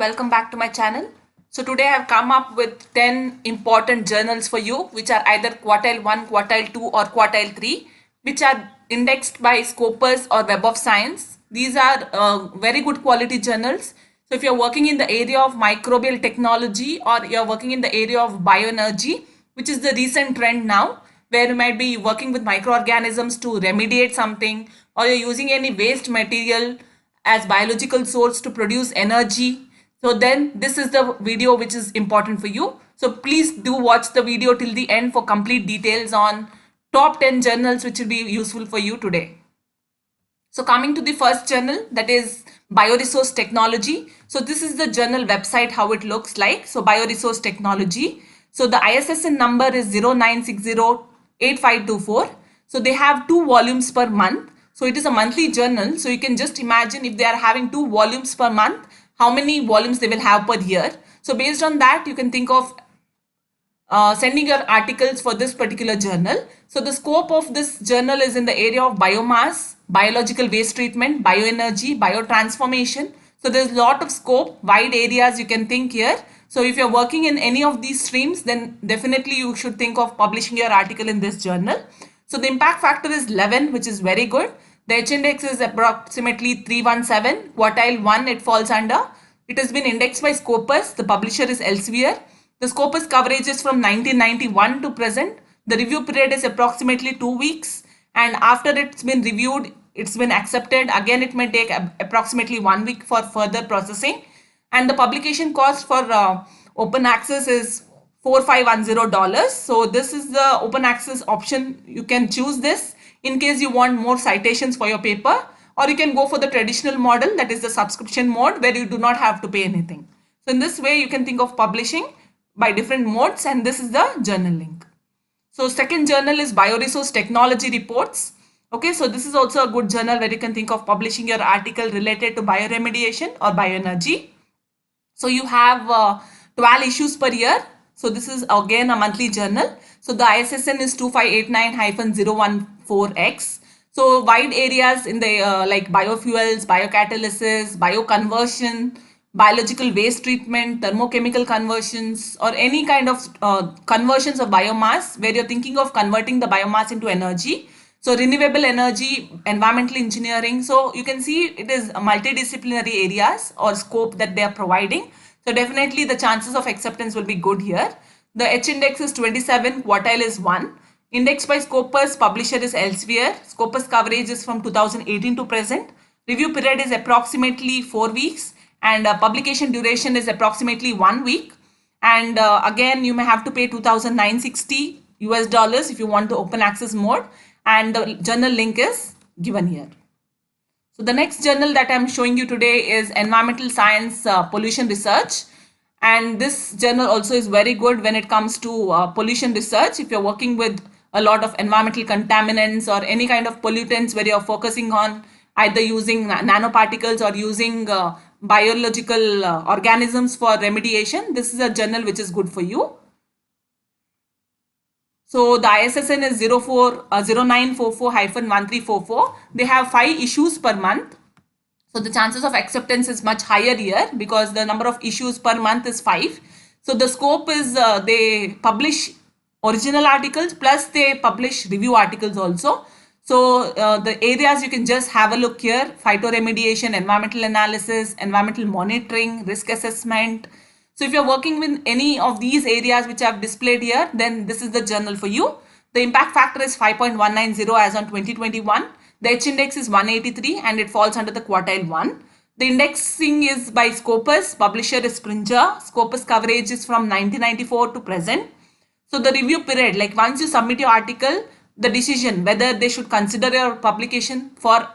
welcome back to my channel. So today I have come up with 10 important journals for you, which are either quartile 1, quartile 2 or quartile 3, which are indexed by Scopus or Web of Science. These are very good quality journals. So if you're working in the area of microbial technology or you're working in the area of bioenergy, which is the recent trend now, where you might be working with microorganisms to remediate something, or you're using any waste material as biological source to produce energy, so then this is the video which is important for you. So please do watch the video till the end for complete details on top 10 journals which will be useful for you today. So coming to the first journal, that is Bioresource Technology. So this is the journal website, how it looks like. So Bioresource Technology. So the ISSN number is 09608524. So they have 2 volumes per month. So it is a monthly journal. So you can just imagine if they are having 2 volumes per month, how many volumes they will have per year. So based on that, you can think of sending your articles for this particular journal. So the scope of this journal is in the area of biomass, biological waste treatment, bioenergy, biotransformation. So there's a lot of scope, wide areas you can think here. So if you're working in any of these streams, then definitely you should think of publishing your article in this journal. So the impact factor is 11, which is very good. The H index is approximately 317. Quartile 1 it falls under. It has been indexed by Scopus. The publisher is Elsevier. The Scopus coverage is from 1991 to present. The review period is approximately 2 weeks. And after it's been reviewed, it's been accepted. Again, it may take approximately 1 week for further processing. And the publication cost for open access is $4510. So this is the open access option. You can choose this in case you want more citations for your paper, or you can go for the traditional model, that is the subscription mode, where you do not have to pay anything. So in this way you can think of publishing by different modes, and this is the journal link. So second journal is Bioresource Technology Reports. Okay, so this is also a good journal where you can think of publishing your article related to bioremediation or bioenergy. So you have 12 issues per year. So this is again a monthly journal. So the ISSN is 2589-014X. So wide areas in the like biofuels, biocatalysis, bioconversion, biological waste treatment, thermochemical conversions, or any kind of conversions of biomass where you're thinking of converting the biomass into energy. So renewable energy, environmental engineering. So you can see it is multidisciplinary areas or scope that they are providing. So definitely the chances of acceptance will be good here. The H index is 27, quartile is 1. Indexed by Scopus, publisher is Elsevier. Scopus coverage is from 2018 to present. Review period is approximately 4 weeks. And publication duration is approximately 1 week. And again, you may have to pay $2,960 if you want the open access mode. And the journal link is given here. So the next journal that I'm showing you today is Environmental Science Pollution Research. And this journal also is very good when it comes to pollution research. If you're working with a lot of environmental contaminants or any kind of pollutants where you're focusing on either using nanoparticles or using biological organisms for remediation, this is a journal which is good for you. So the ISSN is 0944-1344. They have 5 issues per month. So the chances of acceptance is much higher here because the number of issues per month is 5. So the scope is they publish original articles plus they publish review articles also. So the areas you can just have a look here: phytoremediation, environmental analysis, environmental monitoring, risk assessment. So if you're working with any of these areas which I've displayed here, then this is the journal for you. The impact factor is 5.190 as on 2021. The H index is 183 and it falls under the quartile 1. The indexing is by Scopus, publisher is Springer. Scopus coverage is from 1994 to present. So the review period, like once you submit your article, the decision whether they should consider your publication for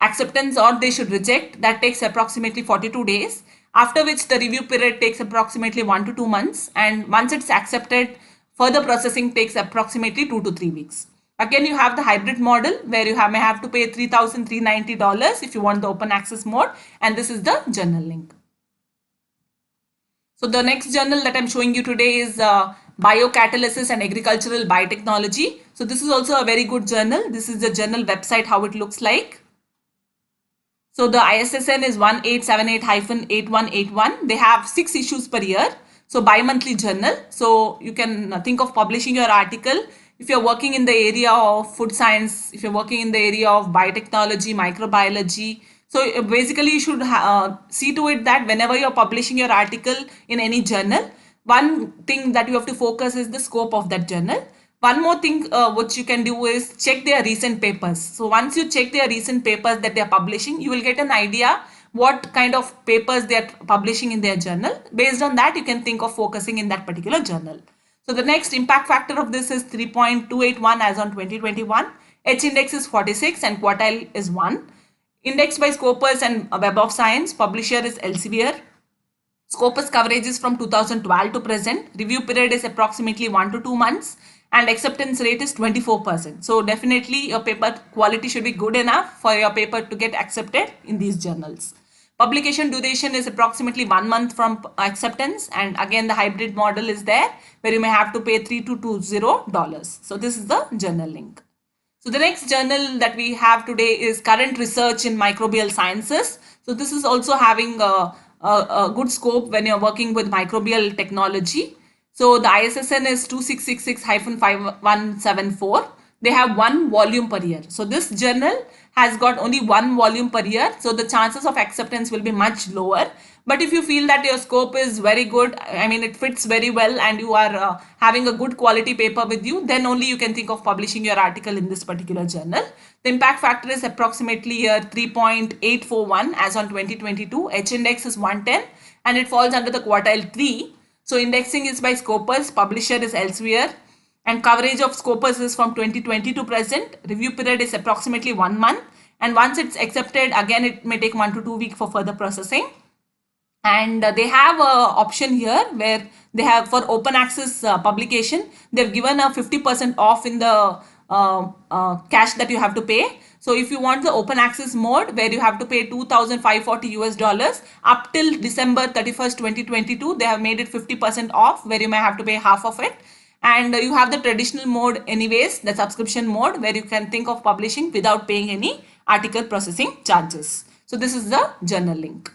acceptance or they should reject, that takes approximately 42 days. After which the review period takes approximately 1 to 2 months, and once it's accepted, further processing takes approximately 2 to 3 weeks. Again, you have the hybrid model where you may have to pay $3,390 if you want the open access mode, and this is the journal link. So the next journal that I'm showing you today is Biocatalysis and Agricultural Biotechnology. So this is also a very good journal. This is the journal website, how it looks like. So the ISSN is 1878-8181. They have 6 issues per year. So bi-monthly journal. So you can think of publishing your article. If you're working in the area of food science, if you're working in the area of biotechnology, microbiology, so basically you should see to it that whenever you're publishing your article in any journal, one thing that you have to focus is the scope of that journal. One more thing which you can do is check their recent papers. So once you check their recent papers that they are publishing, you will get an idea what kind of papers they are publishing in their journal. Based on that, you can think of focusing in that particular journal. So the next impact factor of this is 3.281 as on 2021. H index is 46 and quartile is 1. Index by Scopus and Web of Science. Publisher is Elsevier. Scopus coverage is from 2012 to present. Review period is approximately 1 to 2 months and acceptance rate is 24%. So definitely your paper quality should be good enough for your paper to get accepted in these journals. Publication duration is approximately 1 month from acceptance, and again the hybrid model is there where you may have to pay $3 to $20. So this is the journal link. So the next journal that we have today is Current Research in Microbial Sciences. So this is also having a good scope when you're working with microbial technology. So the ISSN is 2666-5174. They have 1 volume per year. So this journal has got only 1 volume per year. So the chances of acceptance will be much lower. But if you feel that your scope is very good, I mean it fits very well and you are having a good quality paper with you, then only you can think of publishing your article in this particular journal. The impact factor is approximately 3.841 as on 2022. H index is 110 and it falls under the quartile 3. So indexing is by Scopus, publisher is Elsevier, and coverage of Scopus is from 2020 to present. Review period is approximately 1 month, and once it's accepted, again it may take 1 to 2 weeks for further processing. And they have a option here where they have for open access publication, they've given a 50% off in the cash that you have to pay. So if you want the open access mode where you have to pay $2,540 up till December 31st, 2022, they have made it 50% off where you may have to pay half of it. And you have the traditional mode anyways, the subscription mode where you can think of publishing without paying any article processing charges. So this is the journal link.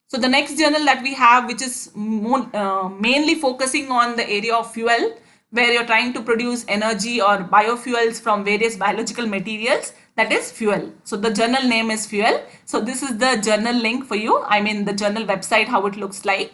So the next journal that we have, which is mainly focusing on the area of fuel, where you're trying to produce energy or biofuels from various biological materials, that is fuel. So the journal name is fuel. So this is the journal link for you. I mean the journal website, how it looks like.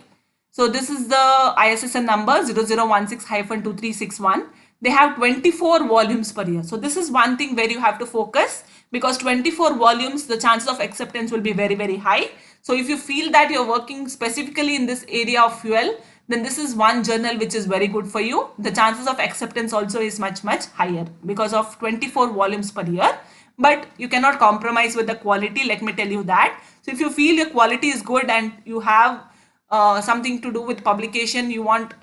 So this is the ISSN number 0016-2361. They have 24 volumes per year. So this is one thing where you have to focus, because 24 volumes, the chances of acceptance will be very, very high. So if you feel that you're working specifically in this area of fuel, then this is one journal which is very good for you. The chances of acceptance also is much, much higher because of 24 volumes per year. But you cannot compromise with the quality, let me tell you that. So if you feel your quality is good and you have something to do with publication, you want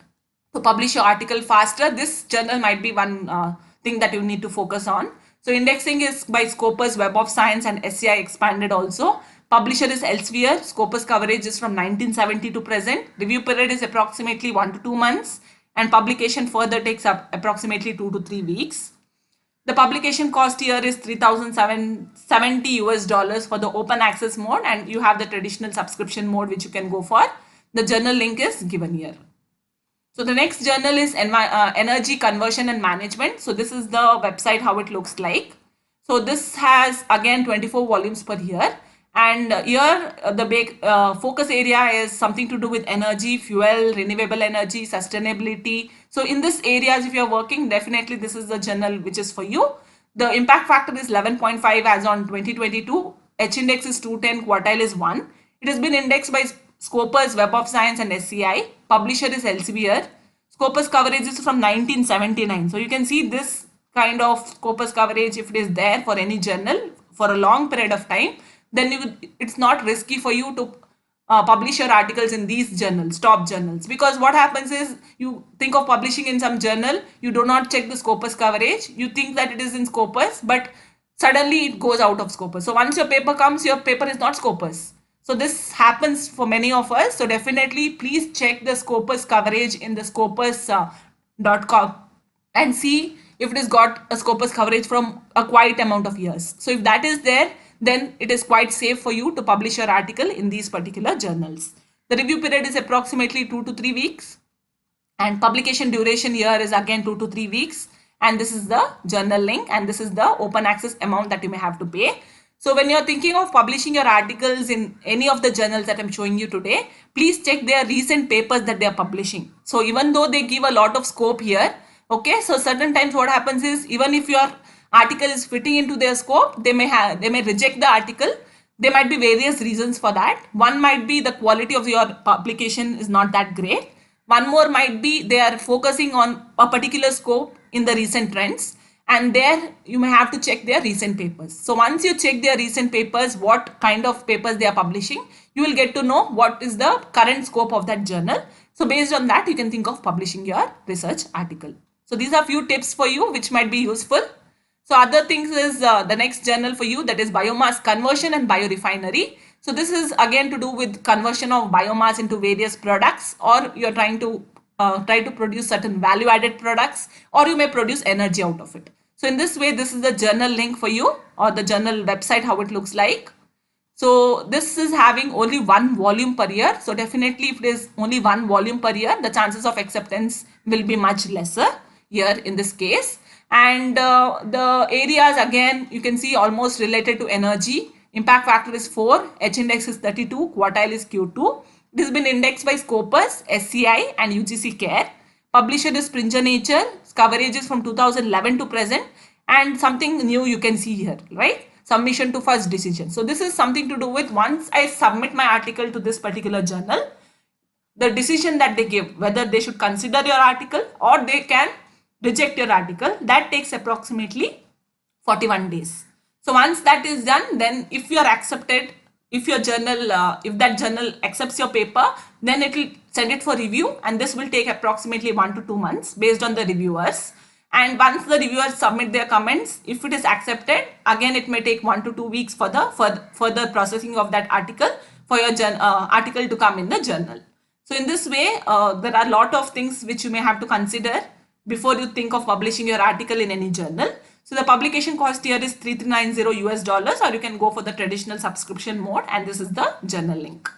to publish your article faster, this journal might be one thing that you need to focus on. So indexing is by Scopus, Web of Science and SCI expanded also. Publisher is Elsevier. Scopus coverage is from 1970 to present. Review period is approximately 1 to 2 months and publication further takes up approximately 2 to 3 weeks. The publication cost here is $3,770 for the open access mode, and you have the traditional subscription mode which you can go for. The journal link is given here. So the next journal is Energy Conversion and Management. So this is the website, how it looks like. So this has again 24 volumes per year. And here the big focus area is something to do with energy, fuel, renewable energy, sustainability. So in this areas, if you're working, definitely this is the journal which is for you. The impact factor is 11.5 as on 2022. H index is 210, quartile is 1. It has been indexed by Scopus, Web of Science and SCI. Publisher is Elsevier. Scopus coverage is from 1979. So you can see this kind of Scopus coverage, if it is there for any journal for a long period of time, then it's not risky for you to publish your articles in these journals, top journals. Because what happens is, you think of publishing in some journal, you do not check the Scopus coverage, you think that it is in Scopus, but suddenly it goes out of Scopus. So once your paper comes, your paper is not Scopus. So this happens for many of us. So definitely please check the Scopus coverage in the scopus.com and see if it has got a Scopus coverage from a quite amount of years. So if that is there, then it is quite safe for you to publish your article in these particular journals. The review period is approximately 2 to 3 weeks, and publication duration here is again 2 to 3 weeks, and this is the journal link, and this is the open access amount that you may have to pay. So when you're thinking of publishing your articles in any of the journals that I'm showing you today, please check their recent papers that they are publishing. So even though they give a lot of scope here, okay, so certain times what happens is, even if your article is fitting into their scope, they may reject the article. There might be various reasons for that. One might be the quality of your publication is not that great. One more might be they are focusing on a particular scope in the recent trends, and there you may have to check their recent papers. So once you check their recent papers, what kind of papers they are publishing, you will get to know what is the current scope of that journal. So based on that, you can think of publishing your research article. So these are few tips for you which might be useful. So other things is the next journal for you, that is biomass conversion and biorefinery. So this is again to do with conversion of biomass into various products, or you're trying to try to produce certain value added products, or you may produce energy out of it. So in this way, this is the journal link for you, or the journal website, how it looks like. So this is having only one volume per year. So definitely if it is only one volume per year, the chances of acceptance will be much lesser here in this case. And the areas again, you can see almost related to energy. Impact factor is 4, H index is 32, quartile is Q2. It has been indexed by Scopus, SCI and UGC CARE. Publisher is Springer Nature. Coverage is from 2011 to present. And something new you can see here, right? Submission to first decision. So this is something to do with, once I submit my article to this particular journal, the decision that they give, whether they should consider your article or they can reject your article, that takes approximately 41 days. So once that is done, then if you are accepted, if your journal, if that journal accepts your paper, then it will send it for review, and this will take approximately 1 to 2 months based on the reviewers. And once the reviewers submit their comments, if it is accepted, again it may take 1 to 2 weeks for the further processing of that article, for your article to come in the journal. So in this way, there are a lot of things which you may have to consider before you think of publishing your article in any journal. So the publication cost here is $3390 US, or you can go for the traditional subscription mode, and this is the journal link.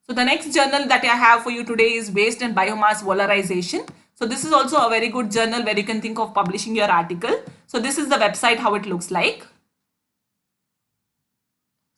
So the next journal that I have for you today is Waste and Biomass Valorization. So this is also a very good journal where you can think of publishing your article. So this is the website, how it looks like.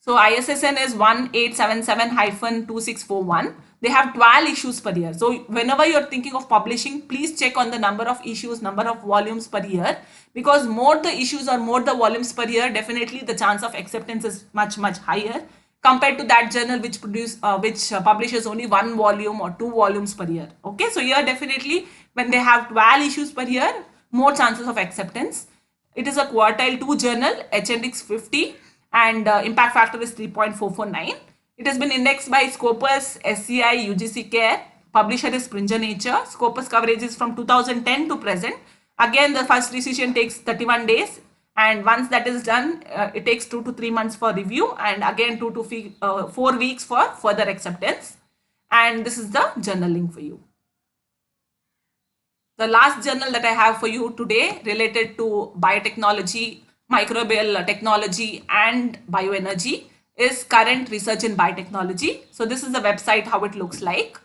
So ISSN is 1877-2641. They have 12 issues per year. So whenever you're thinking of publishing, please check on the number of issues, number of volumes per year, because more the issues or more the volumes per year, definitely the chance of acceptance is much higher compared to that journal which publishes only 1 volume or 2 volumes per year. Okay, so here definitely when they have 12 issues per year, more chances of acceptance. It is a quartile 2 journal, H index 50, and impact factor is 3.449. It has been indexed by Scopus, SCI, UGC CARE. Publisher is Springer Nature. Scopus coverage is from 2010 to present. Again, the first decision takes 31 days. And once that is done, it takes 2 to 3 months for review, and again 2 to 4 weeks for further acceptance. And this is the journal link for you. The last journal that I have for you today related to biotechnology, microbial technology and bioenergy is Current Research in Biotechnology. So this is the website, how it looks like.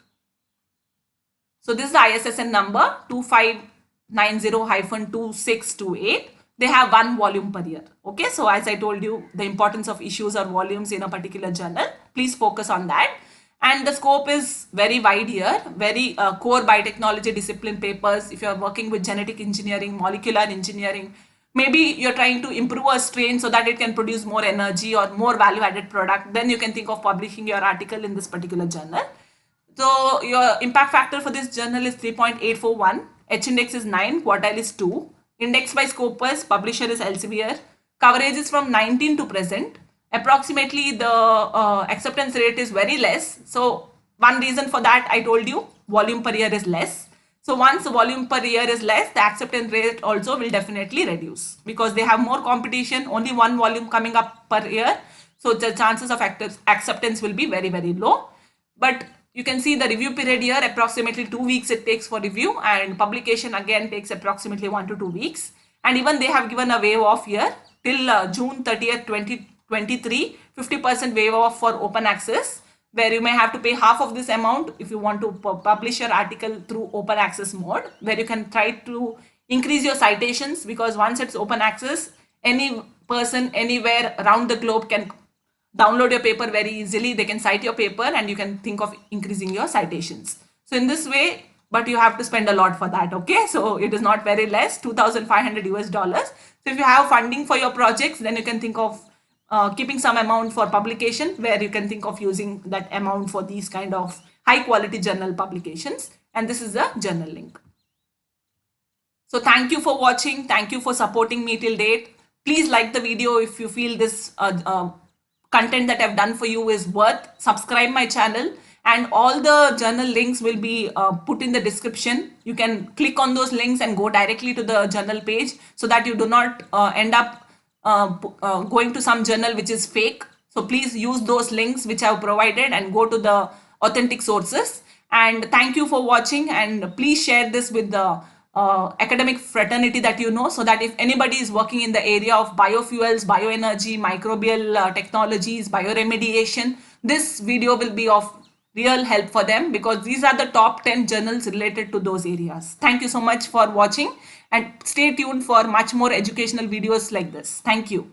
So this is the ISSN number 2590-2628. They have 1 volume per year. Okay, so as I told you, the importance of issues or volumes in a particular journal, please focus on that. And the scope is very wide here, very core biotechnology discipline papers. If you are working with genetic engineering, molecular engineering, maybe you're trying to improve a strain so that it can produce more energy or more value added product, then you can think of publishing your article in this particular journal. So your impact factor for this journal is 3.841, H index is 9, quartile is 2, indexed by Scopus, publisher is Elsevier, coverage is from 19 to present. Approximately the acceptance rate is very less. So one reason for that, I told you, volume per year is less. So once the volume per year is less, the acceptance rate also will definitely reduce because they have more competition, only 1 volume coming up per year. So the chances of acceptance will be very low. But you can see the review period here, approximately 2 weeks it takes for review, and publication again takes approximately 1 to 2 weeks. And even they have given a waive off here. till June 30th, 2023, 50% waiver off for open access, where you may have to pay half of this amount if you want to publish your article through open access mode, where you can try to increase your citations, because once it's open access, any person anywhere around the globe can download your paper very easily. They can cite your paper and you can think of increasing your citations. So in this way, but you have to spend a lot for that. Okay, so it is not very less, 2,500 US dollars. So if you have funding for your projects, then you can think of keeping some amount for publication, where you can think of using that amount for these kind of high quality journal publications. And this is the journal link. So thank you for watching. Thank you for supporting me till date. Please like the video if you feel this content that I've done for you is worth. Subscribe my channel, and all the journal links will be put in the description. You can click on those links and go directly to the journal page, so that you do not end up going to some journal which is fake. So please use those links which I've provided and go to the authentic sources. And thank you for watching, and please share this with the academic fraternity that you know, so that if anybody is working in the area of biofuels, bioenergy, microbial technologies, bioremediation, this video will be of real help for them, because these are the top 10 journals related to those areas. Thank you so much for watching, and stay tuned for much more educational videos like this. Thank you.